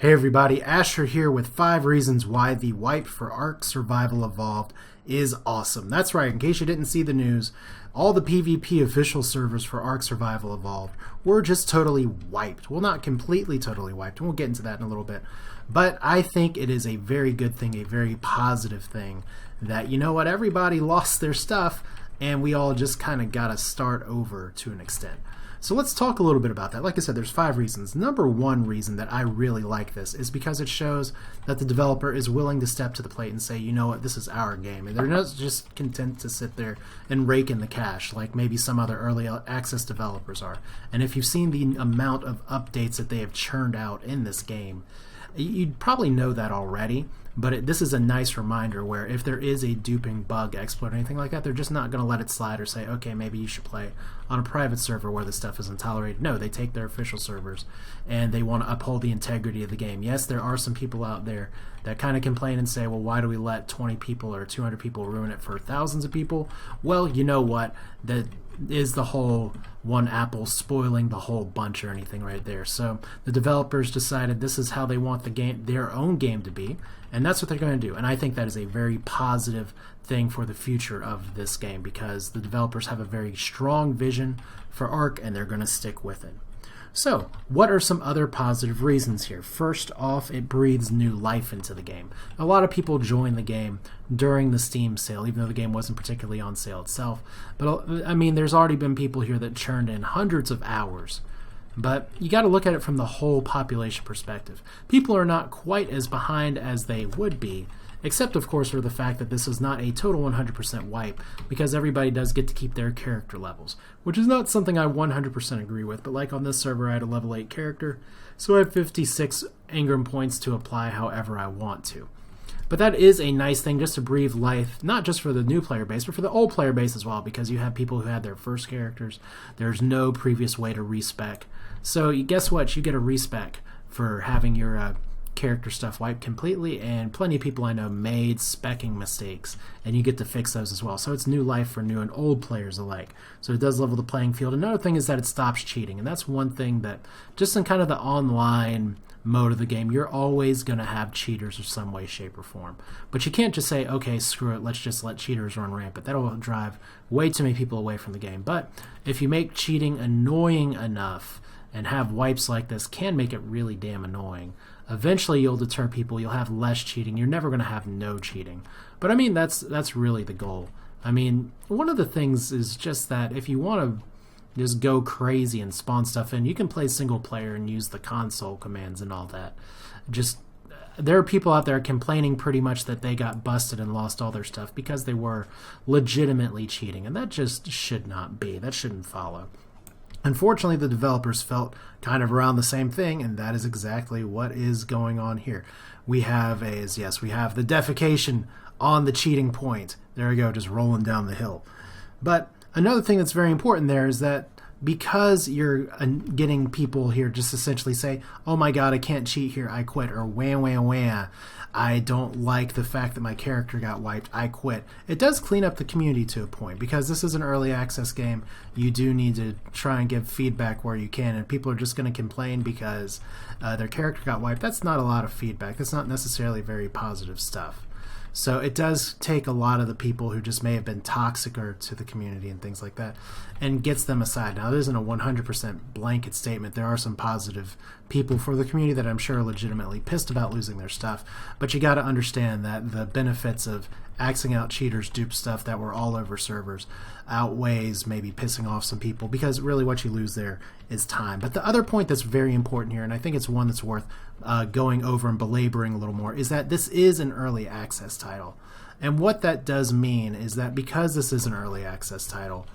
Hey everybody, Asher here with 5 reasons why the wipe for Ark Survival Evolved is awesome. That's right, in case you didn't see the news, all the PvP official servers for Ark Survival Evolved were just totally wiped. Well, not completely totally wiped, and we'll get into that in a little bit. But I think it is a very good thing, a very positive thing, that, you know what, everybody lost their stuff, and we all just kind of got to start over to an extent. So let's talk a little bit about that. Like I said, there's 5 reasons. Number 1 reason that I really like this is because it shows that the developer is willing to step to the plate and say, you know what, this is our game. And they're not just content to sit there and rake in the cash like maybe some other early access developers are. And if you've seen the amount of updates that they have churned out in this game, you'd probably know that already. But this is a nice reminder where if there is a duping bug exploit or anything like that, they're just not going to let it slide or say, okay, maybe you should play on a private server where this stuff isn't tolerated. No, they take their official servers and they want to uphold the integrity of the game. Yes, there are some people out there that kind of complain and say, well, why do we let 20 people or 200 people ruin it for thousands of people? Well, you know what? That is the whole one apple spoiling the whole bunch or anything right there. So the developers decided this is how they want the game, their own game, to be, and that's what they're going to do. And I think that is a very positive thing for the future of this game because the developers have a very strong vision for Ark and they're going to stick with it. So, what are some other positive reasons here? First off, it breathes new life into the game. A lot of people join the game during the Steam sale, even though the game wasn't particularly on sale itself. But, I mean, there's already been people here that churned in hundreds of hours. But you got to look at it from the whole population perspective. People are not quite as behind as they would be, except, of course, for the fact that this is not a total 100% wipe, because everybody does get to keep their character levels, which is not something I 100% agree with, but like on this server, I had a level 8 character, so I have 56 engram points to apply however I want to. But that is a nice thing just to breathe life, not just for the new player base, but for the old player base as well, because you have people who had their first characters. There's no previous way to respec. So guess what? You get a respec for having your character stuff wiped completely, and plenty of people I know made specking mistakes, and you get to fix those as well. So it's new life for new and old players alike. So it does level the playing field. Another thing is that it stops cheating, and that's one thing that just in kind of the online mode of the game, you're always going to have cheaters of some way, shape, or form. But you can't just say, okay, screw it, let's just let cheaters run rampant. That'll drive way too many people away from the game. But if you make cheating annoying enough, and have wipes like this can make it really damn annoying, eventually you'll deter people, you'll have less cheating, you're never going to have no cheating. But I mean, that's really the goal. I mean, one of the things is just that if you want to just go crazy and spawn stuff in, you can play single player and use the console commands and all that. Just there are people out there complaining pretty much that they got busted and lost all their stuff because they were legitimately cheating, and that just should not be. That shouldn't follow. Unfortunately, the developers felt kind of around the same thing, and that is exactly what is going on here. We have the defecation on the cheating point. There we go, just rolling down the hill. But another thing that's very important there is that because you're getting people here just essentially say, oh my god, I can't cheat here, I quit, or wah wah wah, I don't like the fact that my character got wiped, I quit. It does clean up the community to a point, because this is an early access game. You do need to try and give feedback where you can, and people are just going to complain because their character got wiped. That's not a lot of feedback. That's not necessarily very positive stuff. So it does take a lot of the people who just may have been toxic to the community and things like that and gets them aside. Now, it isn't a 100% blanket statement. There are some positive people for the community that I'm sure are legitimately pissed about losing their stuff. But you got to understand that the benefits of axing out cheaters, dupe stuff that were all over servers outweighs maybe pissing off some people, because really what you lose there is time. But the other point that's very important here, and I think it's one that's worth going over and belaboring a little more, is that this is an early access title. And what that does mean is that because this is an early access title,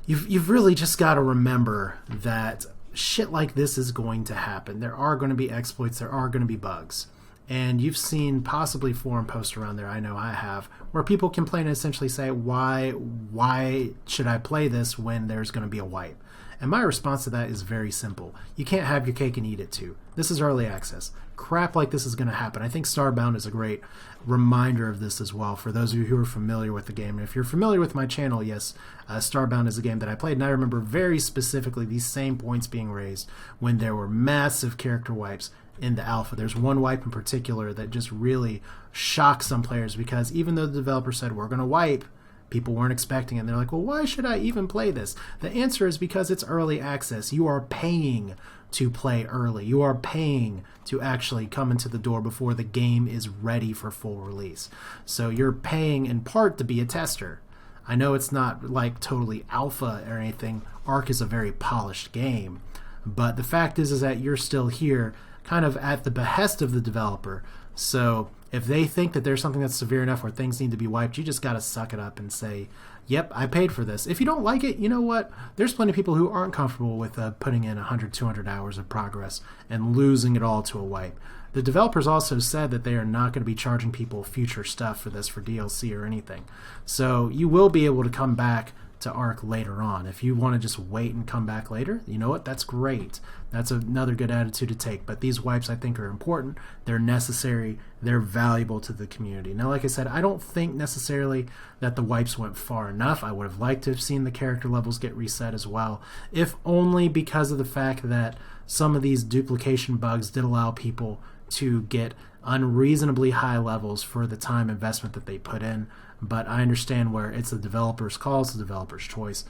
you've really just got to remember that shit like this is going to happen. There are going to be exploits, there are going to be bugs. And you've seen possibly forum posts around there, I know I have, where people complain and essentially say, why should I play this when there's going to be a wipe? And my response to that is very simple. You can't have your cake and eat it too. This is early access. Crap like this is going to happen. I think Starbound is a great reminder of this as well for those of you who are familiar with the game. And if you're familiar with my channel, yes, Starbound is a game that I played, and I remember very specifically these same points being raised when there were massive character wipes in the alpha. There's one wipe in particular that just really shocked some players, because even though the developer said we're going to wipe, people weren't expecting it. And they're like, well, why should I even play this? The answer is because it's early access. You are paying to play early. You are paying to actually come into the door before the game is ready for full release. So you're paying in part to be a tester. I know it's not like totally alpha or anything. Ark is a very polished game. But the fact is that you're still here kind of at the behest of the developer. So if they think that there's something that's severe enough where things need to be wiped, you just got to suck it up and say, yep, I paid for this. If you don't like it, you know what? There's plenty of people who aren't comfortable with putting in 100, 200 hours of progress and losing it all to a wipe. The developers also said that they are not going to be charging people future stuff for this, for DLC or anything. So you will be able to come back to Ark later on. If you want to just wait and come back later, you know what? That's great. That's another good attitude to take. But these wipes, I think, are important. They're necessary. They're valuable to the community. Now, like I said, I don't think necessarily that the wipes went far enough. I would have liked to have seen the character levels get reset as well, if only because of the fact that some of these duplication bugs did allow people to get unreasonably high levels for the time investment that they put in. But I understand where it's the developer's call, it's the developer's choice.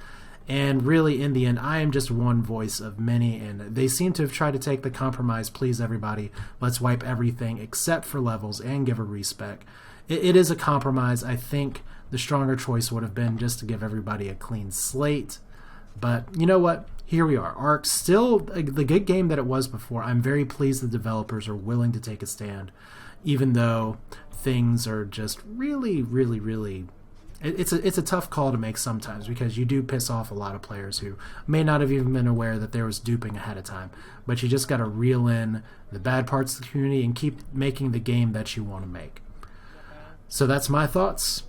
And really, in the end, I am just one voice of many, and they seem to have tried to take the compromise, please everybody, let's wipe everything except for levels and give a respec. It is a compromise. I think the stronger choice would have been just to give everybody a clean slate. But you know what? Here we are. Ark, still the good game that it was before. I'm very pleased the developers are willing to take a stand, even though things are just really, really, really... It's a tough call to make sometimes, because you do piss off a lot of players who may not have even been aware that there was duping ahead of time. But you just got to reel in the bad parts of the community and keep making the game that you want to make. So that's my thoughts.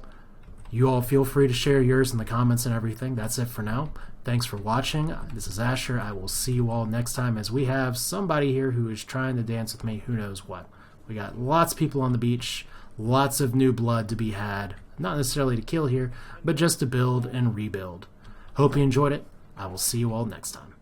You all feel free to share yours in the comments and everything. That's it for now. Thanks for watching. This is Asher. I will see you all next time, as we have somebody here who is trying to dance with me, who knows what. We got lots of people on the beach, lots of new blood to be had. Not necessarily to kill here, but just to build and rebuild. Hope you enjoyed it. I will see you all next time.